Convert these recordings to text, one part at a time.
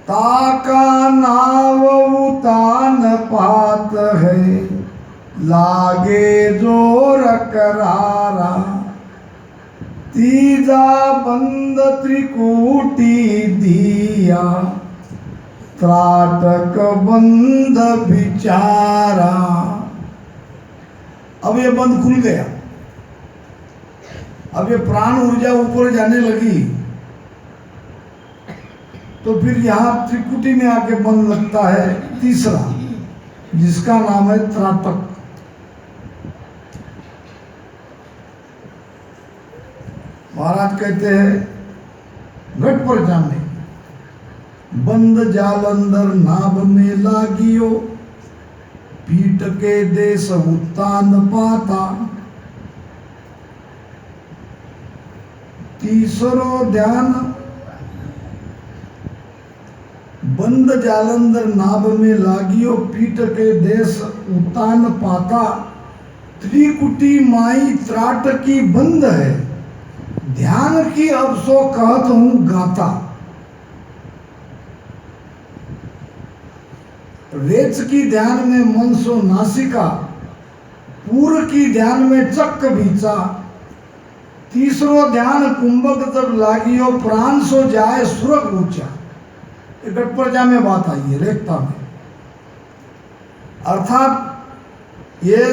ताका नाव उतान पात है, लागे जोर करारा। तीजा बंद त्रिकुटी दिया, त्राटक बंद बिचारा। अब ये बंद खुल गया, अब ये प्राण ऊर्जा ऊपर जाने लगी, तो फिर यहां त्रिकुटी में आके बंद लगता है तीसरा, जिसका नाम है त्राटक। महाराज कहते हैं घट पर जाने, बंद जालंदर नाभ में लागियो, पीठ के देश उत्तान पाता। तीसरो ध्यान, बंद जालंधर नाभ में लागियो, पीठ के देश उत्तान पाता। त्रिकुटी माई त्राटकी बंद है, ध्यान की अब सो कहत हूं गाता। रेच की ध्यान में मन सो नासिका, पूर्व की ध्यान में चक्क बीचा। तीसरो ध्यान कुंभक जब लागियो, प्राण सो जाए सुरग ऊंचा। गटप्रजा में बात आई है, रेखता में, अर्थात ये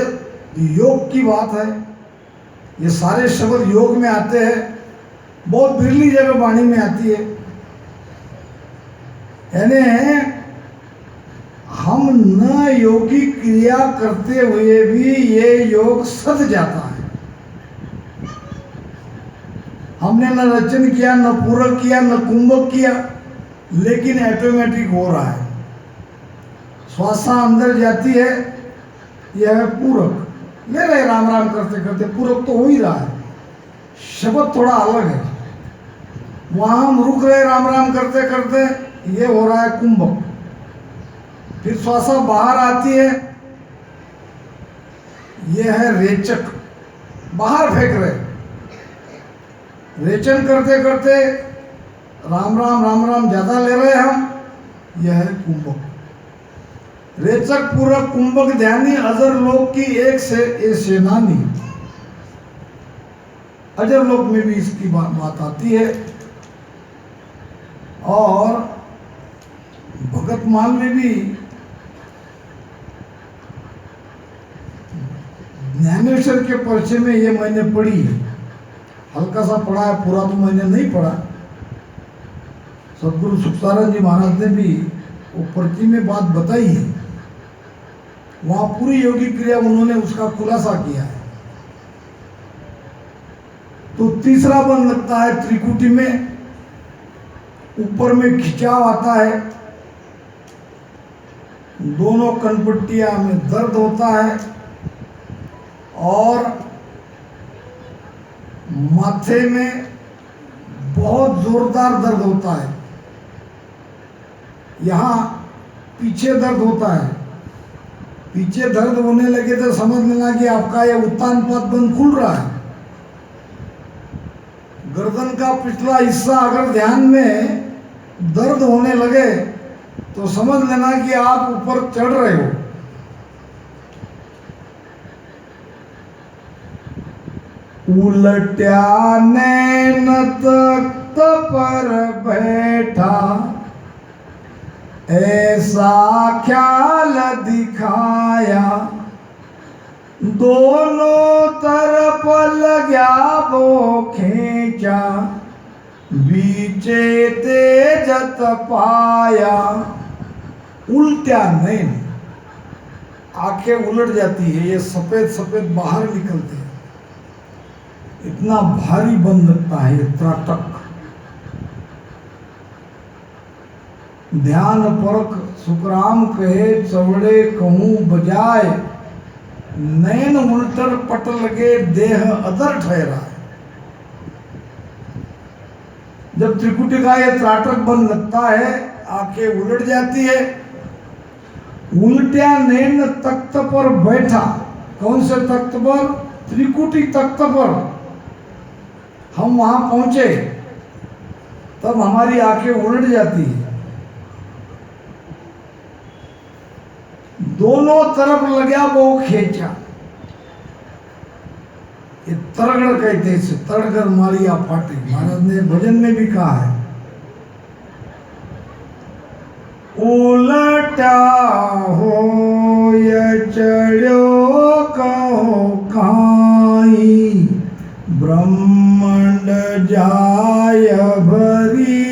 योग की बात है। ये सारे शब्द योग में आते हैं, बहुत बिरली जगह वाणी में आती है। यानी हम न योगी क्रिया करते हुए भी ये योग सध जाता है। हमने न रचन किया, न पूरक किया, न कुंभक किया, लेकिन ऑटोमेटिक हो रहा है। श्वासा अंदर जाती है, यह है पूरक, ले रहे राम राम करते करते, पूरक तो हो ही रहा है, शब्द थोड़ा अलग है। वहां हम रुक रहे राम राम करते करते, ये हो रहा है कुंभक। फिर श्वासा बाहर आती है, यह है रेचक, बाहर फेंक रहे। रेचन करते करते राम राम ज्यादा ले रहे हम, यह है कुंभक। रेचक पूरक कुंभक ध्यानी, अजर लोक की एक से एक सेनानी। अजर लोक में भी इसकी बात आती है, और भगतमाल में भी ज्ञानेश्वर के परिचय में ये मैंने पढ़ी है, हल्का सा पढ़ा है, पूरा तो मैंने नहीं पढ़ा। सदगुरु सुखसानंद जी महाराज ने भी वो पर्ची में बात बताई है, वहां पूरी योगी क्रिया उन्होंने उसका खुलासा किया है। तो तीसरा बंद लगता है त्रिकुटी में, ऊपर में खिंचाव आता है, दोनों कनपट्टियां में दर्द होता है, और माथे में बहुत जोरदार दर्द होता है। यहाँ पीछे दर्द होता है, पीछे दर्द होने लगे तो समझ लेना कि आपका ये उत्तान पद बंद खुल रहा है। गर्दन का पिछला हिस्सा अगर ध्यान में दर्द होने लगे तो समझ लेना कि आप ऊपर चढ़ रहे हो। उलट्या नैन तख्त पर बैठा, ऐसा ख्याल दिखाया, दोनों तरफ लग्या वो खींचा, बीचे तेजत पाया। उल्टा नैन, आंखें उलट जाती है, ये सफेद सफेद बाहर निकलते हैं, इतना भारी बंद लगता है त्राटक। ध्यान परख सुखराम कहे, चवड़े कहूं बजाय, नैन उल्टर पट लगे, देह अदर ठहरा। जब त्रिकुटी का ये त्राटक बंद लगता है, आंखें उलट जाती है, उल्टिया नैन तख्त पर बैठा। कौन से तख्त पर? त्रिकुटी तख्त पर हम वहां पहुंचे, तब हमारी आंखें उलट जाती है, दोनों तरफ लगा वो खेचा। ये तरगड़ कहते हैं इसे, तड़गड़ मारिया फाटे। महाराज ने भजन में भी कहा है, उलटा हो या चढ़ो कहो काई, ब्रह्मांड जाय भरी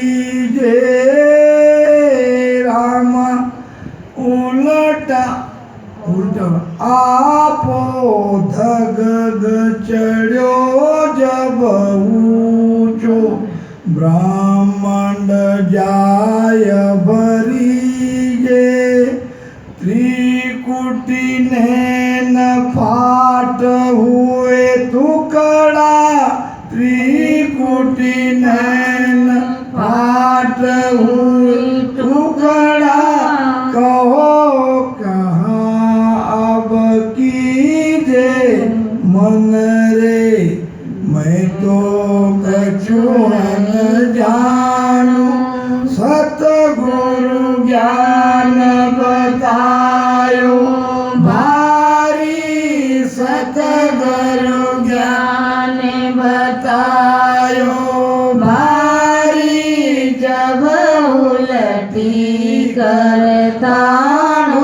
जे रामा। उलटा उल्टा आपो धग चढ़ो जब ऊंचो, ब्रह्मांड जाय भरी जे। त्रिकुटी नैन फाट हुए टुकड़ा, त्रिकुटी नैन फाट हुए टुकड़ा, कहो कहाँ अब कीजे मन रे, मैं तो कछु न जानू, सतगुरु ज्ञान बतायो भारी, सतगुरु ज्ञान बतायो भारी। जब उलटी करतानो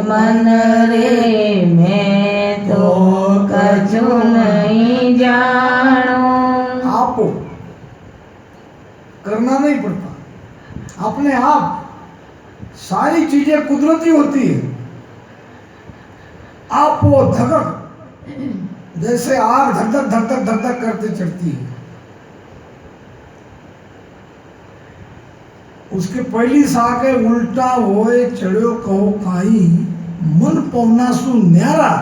मन रे, मैं तो कछु नहीं जानो। आपको करना नहीं पड़ता, अपने आप सारी चीजें कुदरती होती है। आप वो धड़क, जैसे आग धक धक धक धक धक धक करते चढ़ती है, उसके पहली साके उल्टा होए चढ़ो कहो काई, मन पवना सु न्यारा,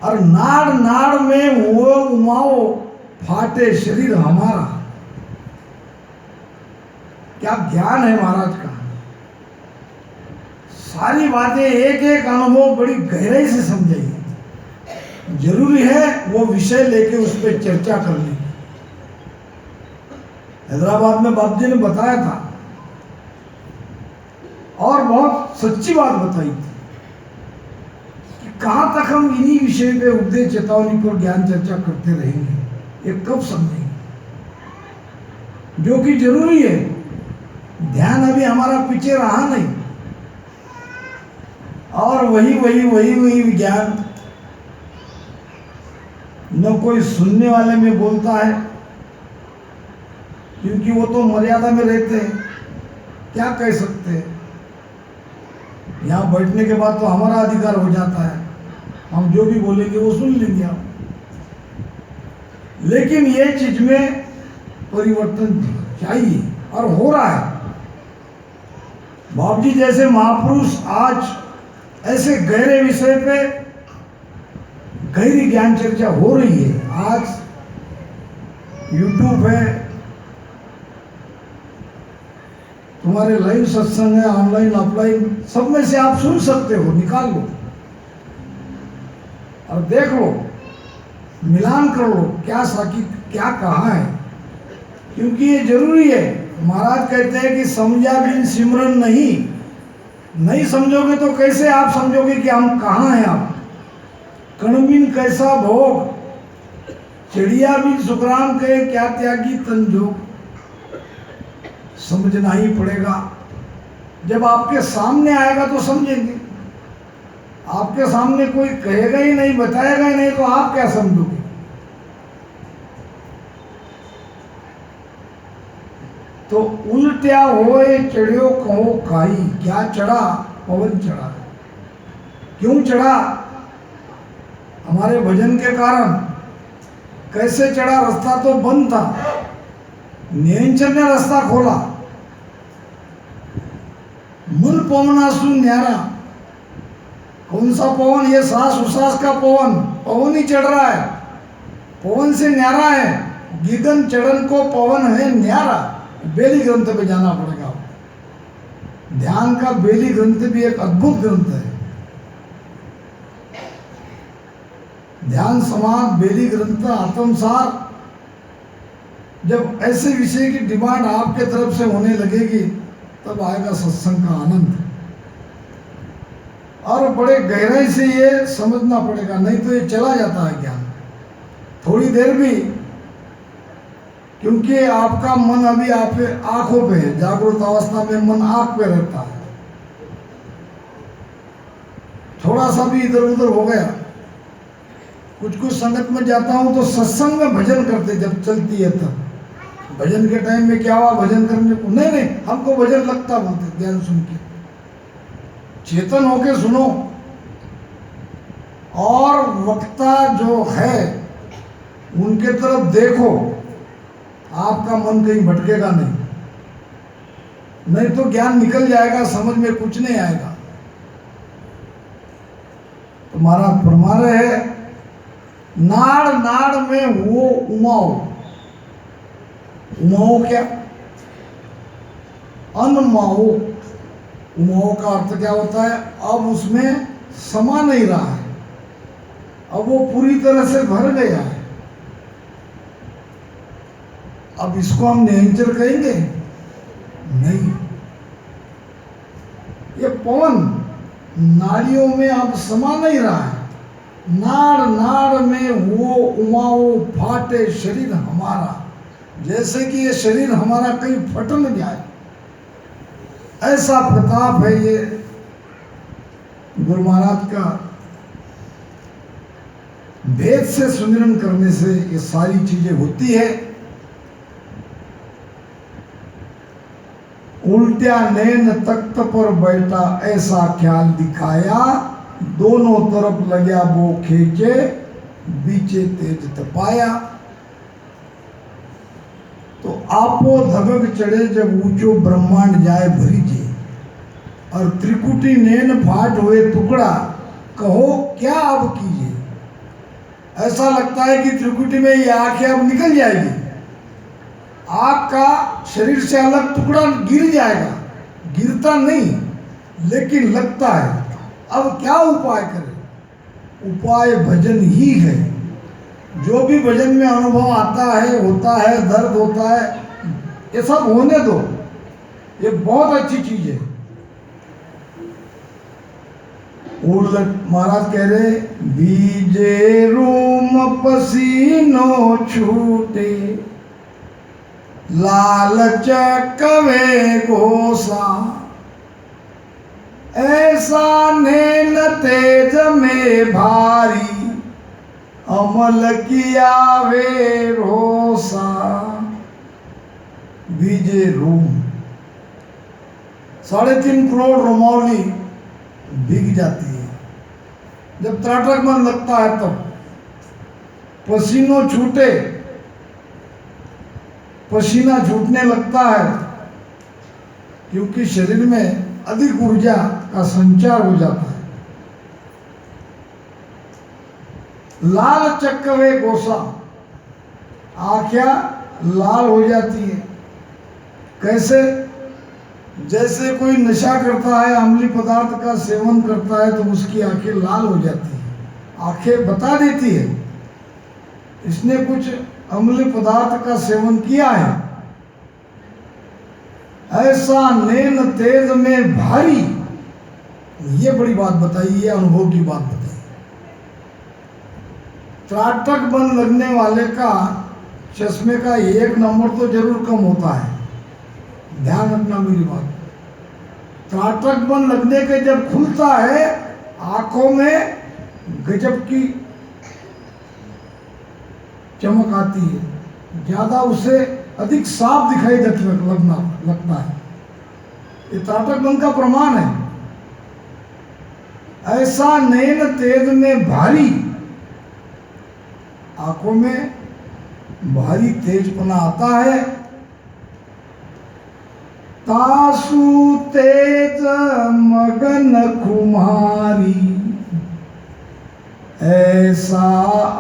और नाड़ नाड़ में वो उमाओ फाटे शरीर हमारा। क्या ज्ञान है महाराज का। सारी बातें एक एक अनुभव बड़ी गहराई से समझाई। जरूरी है वो विषय लेके उस पर चर्चा करनी। हैदराबाद में बाप जी ने बताया था और बहुत सच्ची बात बताई थी कि कहां तक हम इन्हीं विषय पे उपदेश चेतावनी पर ज्ञान चर्चा करते रहेंगे, ये कब समझेंगे, जो कि जरूरी है। ध्यान अभी हमारा पीछे रहा नहीं, और वही ज्ञान न कोई सुनने वाले में बोलता है, क्योंकि वो तो मर्यादा में रहते हैं। क्या कह सकते हैं, यहाँ बैठने के बाद तो हमारा अधिकार हो जाता है, हम जो भी बोलेंगे वो सुन लेंगे आप। लेकिन ये चीज में परिवर्तन चाहिए और हो रहा है। बाप जी जैसे महापुरुष आज ऐसे गहरे विषय पे गहरी ज्ञान चर्चा हो रही है। आज YouTube है, तुम्हारे लाइव सत्संग है, ऑनलाइन ऑफलाइन, सब में से आप सुन सकते हो, निकाल लो और देख लो, मिलान कर लो, क्या साकी क्या कहा है, क्योंकि ये जरूरी है। महाराज कहते हैं कि समझा बिन सिमरन नहीं समझोगे तो कैसे आप समझोगे कि हम कहाँ हैं। आप कण बिन कैसा भोग, चिड़िया बिन सुखराम कहे क्या त्यागी तंजोग। समझना ही पड़ेगा, जब आपके सामने आएगा तो समझेंगे। आपके सामने कोई कहेगा ही नहीं, बताएगा ही नहीं, तो आप क्या समझोगे। तो उल्ट्या होए चढ़ियो कहो काई, क्या चढ़ा, पवन चढ़ा। क्यों चढ़ा, हमारे भजन के कारण। कैसे चढ़ा, रास्ता तो बंद था, निरंजन ने रास्ता खोला। मन पवना सु न्यारा, कौन सा पवन, ये सांस उसास का पवन, पवन ही चढ़ रहा है, पवन से न्यारा है। गिगन चढ़न को पवन है न्यारा। बेली ग्रंथ पे जाना पड़ेगा। ध्यान का बेली ग्रंथ भी एक अद्भुत ग्रंथ है। ध्यान समाज बेली ग्रंथ आत्मसार। जब ऐसे विषय की डिमांड आपके तरफ से होने लगेगी तब आएगा सत्संग का आनंद। और बड़े गहराई से ये समझना पड़ेगा, नहीं तो ये चला जाता है ज्ञान थोड़ी देर भी, क्योंकि आपका मन अभी आप आंखों पे है। जागृत अवस्था में मन आंख पे रहता है, थोड़ा सा भी इधर उधर हो गया। कुछ कुछ संगत में जाता हूं तो सत्संग में भजन करते, जब चलती है तब भजन के टाइम में क्या हुआ, भजन करने को नहीं हमको भजन लगता बोलते, ज्ञान सुन के चेतन होके सुनो। और वक्ता जो है उनके तरफ देखो, आपका मन कहीं भटकेगा नहीं तो ज्ञान निकल जाएगा, समझ में कुछ नहीं आएगा। तो महाराज फरमा रहे हैं, नाड़ नाड़ में वो उमाओ। उमाओ क्या? अनमाओ। उमाओ का अर्थ क्या होता है? अब उसमें समा नहीं रहा है, अब वो पूरी तरह से भर गया है। अब इसको हम निरंतर कहेंगे? नहीं, ये पवन नाड़ियों में अब समा नहीं रहा है। नाड़ नाड़ में वो उमाओ फाटे शरीर हमारा, जैसे कि ये शरीर हमारा कहीं फट न जाए, ऐसा प्रताप है ये गुरु महाराज का। भेद से सुमिरन करने से ये सारी चीजें होती है। उल्टा नैन तख्त पर बैठा ऐसा ख्याल दिखाया, दोनों तरफ लगा वो खींचे, बीचे तेज तपाया। तो आपो धगक चढ़े जब ऊंचो ब्रह्मांड जाए भरीजे, और त्रिकुटी नैन फाट हुए टुकड़ा, कहो क्या अब कीजिए। ऐसा लगता है कि त्रिकुटी में ये आंखें अब निकल जाएगी, आँख का शरीर से अलग टुकड़ा गिर जाएगा। गिरता नहीं, लेकिन लगता है। अब क्या उपाय करें? उपाय भजन ही है। जो भी भजन में अनुभव आता है, होता है, दर्द होता है, ये सब होने दो, ये बहुत अच्छी चीज है। उलट महाराज कह रहे, बीजे रूम पसीनो छूटे, लालच कवे गोसा, ऐसा नैन तेज में भारी, अमल किया वे रोसा। बीजे रूम, 3.5 करोड़ रोमावली भीग जाती है जब त्राटक मन लगता है। तब पसीनों छूटे, पसीना छूटने लगता है, क्योंकि शरीर में अधिक ऊर्जा का संचार हो जाता है। लाल चक्कवे गोसा, आंखें लाल हो जाती है। कैसे? जैसे कोई नशा करता है, अम्लीय पदार्थ का सेवन करता है, तो उसकी आंखें लाल हो जाती है। आंखें बता देती है इसने कुछ अम्लीय पदार्थ का सेवन किया है। ऐसा नैन तेज में भारी, ये बड़ी बात बताई, ये अनुभव की बात बताई। त्राटक बन लगने वाले का चश्मे का 1 नंबर तो जरूर कम होता है, ध्यान रखना मेरी बात। त्राटक बन लगने के जब खुलता है, आंखों में गजब की चमक आती है, ज्यादा उसे अधिक साफ दिखाई लगता है। ये त्राटक बन का प्रमाण है। ऐसा नैन तेज में भारी, आंखों में भारी तेजपना आता है। तासु तेज मगन कुमारी, ऐसा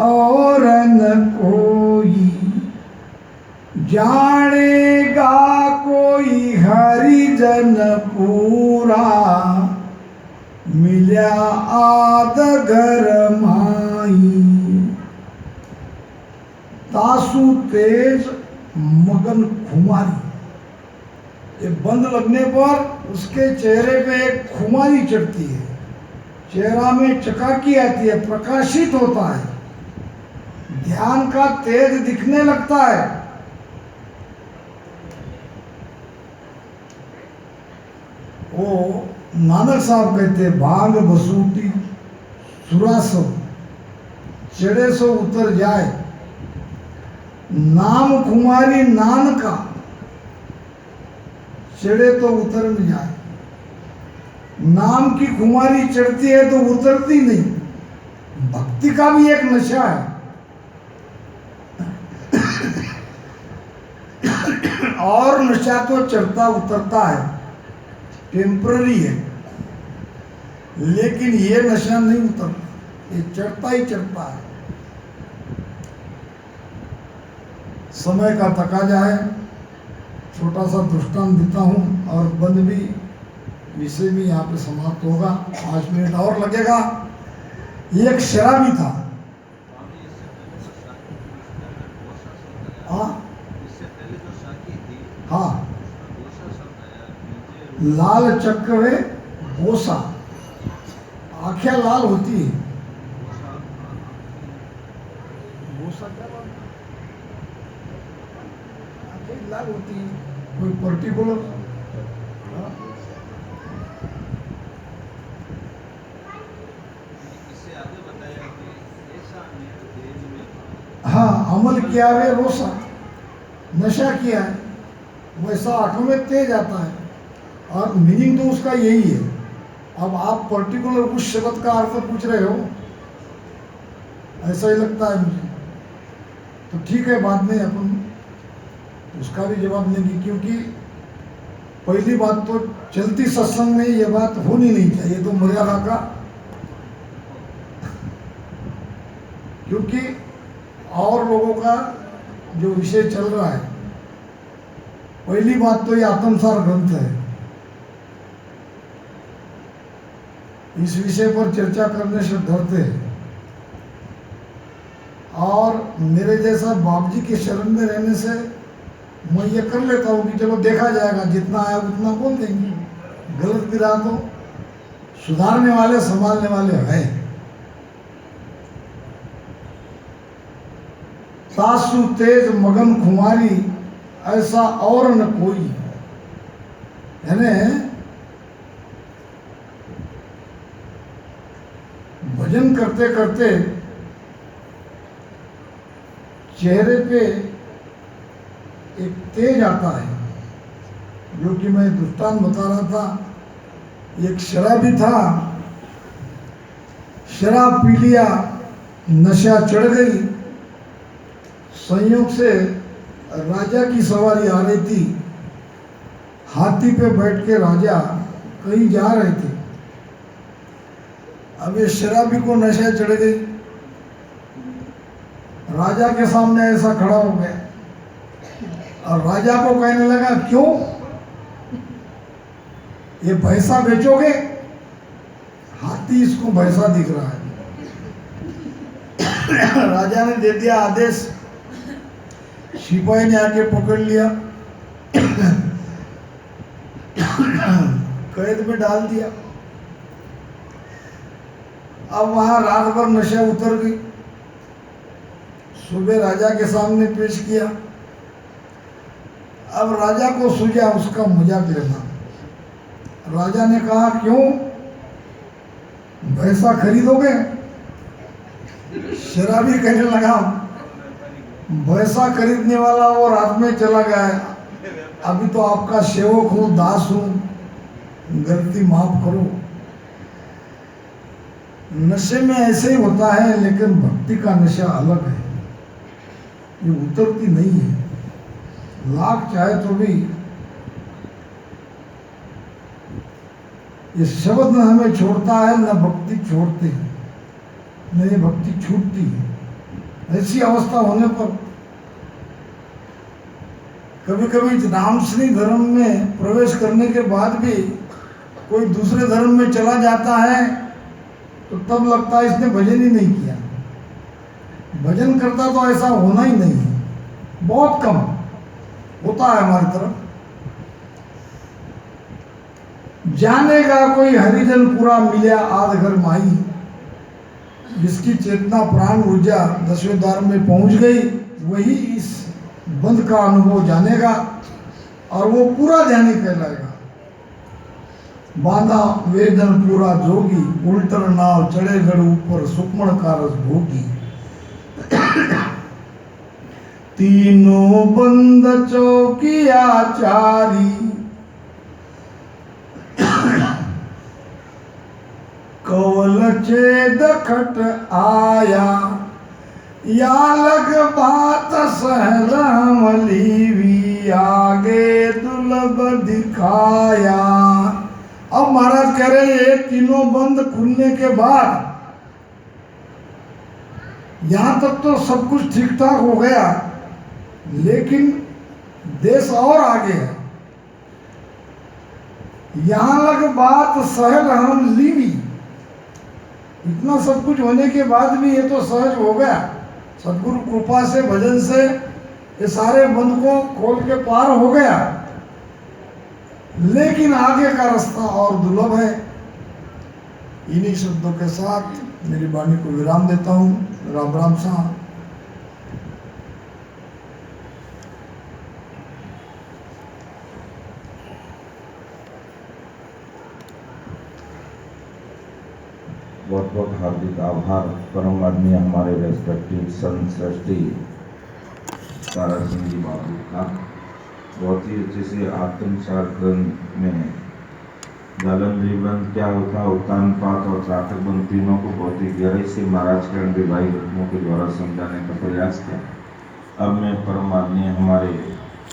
और न कोई, जानेगा कोई हरिजन पूरा, मिल्या आद घर माई। तासु तेज मगन खुमारी, ये बंद लगने पर उसके चेहरे पे एक खुमारी चढ़ती है। चेहरा में चकाकी आती है, प्रकाशित होता है, ध्यान का तेज दिखने लगता है। वो नानक साहब कहते भाग बसूटी सुरासो चढ़े सो उतर जाए, नाम कुमारी नान का चढ़े तो उतर न जाए। नाम की कुमारी चढ़ती है तो उतरती नहीं। भक्ति का भी एक नशा है। और नशा तो चढ़ता उतरता है, टेम्पररी है, लेकिन ये नशा नहीं उतरता, ये चढ़ता ही चढ़ता है। समय का तकाजा है, छोटा सा दृष्टांत देता हूँ और बंद भी विषय भी यहाँ पे समाप्त होगा। 5 मिनट और लगेगा। एक शराबी था। हाँ, लाल चक्र है, बोसा, आंखें लाल होती है। बोसा क्या बात? आंखें लाल होती है, कोई पर्टिकुलर। हाँ, अमल किया है रोसा, नशा किया है, वैसा आंखों में तेज आता है। और मीनिंग तो उसका यही है। अब आप पर्टिकुलर उस शब्द का अर्थ पूछ रहे हो, ऐसा ही लगता है मुझे, तो ठीक है, बाद में अपन उसका भी जवाब देंगे। क्योंकि पहली बात तो चलती सत्संग में ये बात होनी नहीं चाहिए, तो मर्यादा का, क्योंकि और लोगों का जो विषय चल रहा है, पहली बात तो ये आत्मसार ग्रंथ है। इस विषय पर चर्चा करने से डरते हैं। और मेरे जैसा बाप जी के शरण में रहने से मैं ये कर लेता हूँ कि चलो देखा जाएगा, जितना आया उतना बोल देंगे, गलत भी रहा तो सुधारने वाले संभालने वाले हैं। सासु तेज मगन खुमारी ऐसा और न कोई, यानी भजन करते करते चेहरे पे एक तेज आता है, जो कि मैं दृष्टांत बता रहा था। एक शराबी था, शराब पी लिया, नशा चढ़ गई। संयोग से राजा की सवारी आ रही थी, हाथी पे बैठ के राजा कहीं जा रहे थे। अब ये शराबी को नशा चढ़ गई, राजा के सामने ऐसा खड़ा हो गया और राजा को कहने लगा, क्यों ये भैंसा बेचोगे? हाथी इसको भैंसा दिख रहा है। राजा ने दे दिया आदेश, सिपाही ने आके पकड़ लिया, कैद में डाल दिया। अब वहां रात भर नशा उतर गई। सुबह राजा के सामने पेश किया। अब राजा को सूझा उसका मजाक लेना। राजा ने कहा, क्यों भैंसा खरीदोगे? शराबी कहने लगा, भैंसा खरीदने वाला वो रात में चला गया है, अभी तो आपका सेवक हूँ, दास हूँ, गलती माफ करो। नशे में ऐसे ही होता है, लेकिन भक्ति का नशा अलग है, ये उतरती नहीं है। लाख चाहे तो भी ये शब्द न हमें छोड़ता है, न भक्ति छोड़ते हैं, न ये भक्ति छूटती है। ऐसी अवस्था होने पर कभी कभी रामश्री धर्म में प्रवेश करने के बाद भी कोई दूसरे धर्म में चला जाता है, तो तब लगता है इसने भजन ही नहीं किया। भजन करता तो ऐसा होना ही नहीं है, बहुत कम होता है हमारी तरफ। जानेगा कोई हरिजन पूरा मिला आध घर माई, जिसकी चेतना प्राण ऊर्जा 10वें द्वार में पहुंच गई वही इस बंध का अनुभव जानेगा और वो पूरा ध्यानी कहलाएगा। बांधा वेदन पूरा जोगी, उल्टर नाव चढ़े गढ़ ऊपर सुक्मण कारस भोगी। तीनों बंद चौकिया चारी, कवल छेद खट आया, या लग बात सहलम लीवी, आगे दुर्लभ दिखाया। अब महाराज कह रहे ये तीनों बंद खुलने के बाद यहां तक तो सब कुछ ठीक ठाक हो गया, लेकिन देश और आगे है। यहां लग बात सहल हम लीवी, इतना सब कुछ होने के बाद भी ये तो सहज हो गया, सदगुरु कृपा से भजन से ये सारे बंद को खोल के पार हो गया, लेकिन आगे का रास्ता और दुर्लभ है। इन्हीं शब्दों के साथ मेरी वाणी को विराम देता हूँ। राम राम साहब। बहुत बहुत हार्दिक आभार परम आदरणीय हमारे रेस्पेक्टिव संत श्रेष्ठी तारा सिंह जी बाबू का। बहुत ही अच्छे से आत्मसार ग्रंथ में जालंधरी बंद, क्या होता, उत्तान पात और त्राटक बंद तीनों को बहुत ही गहराई से महाराज के भाई रत्नों के द्वारा समझाने का प्रयास किया। अब मैं परम आदरणीय हमारे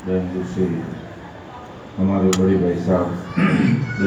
बेंगलुरु से हमारे बड़े भाई साहब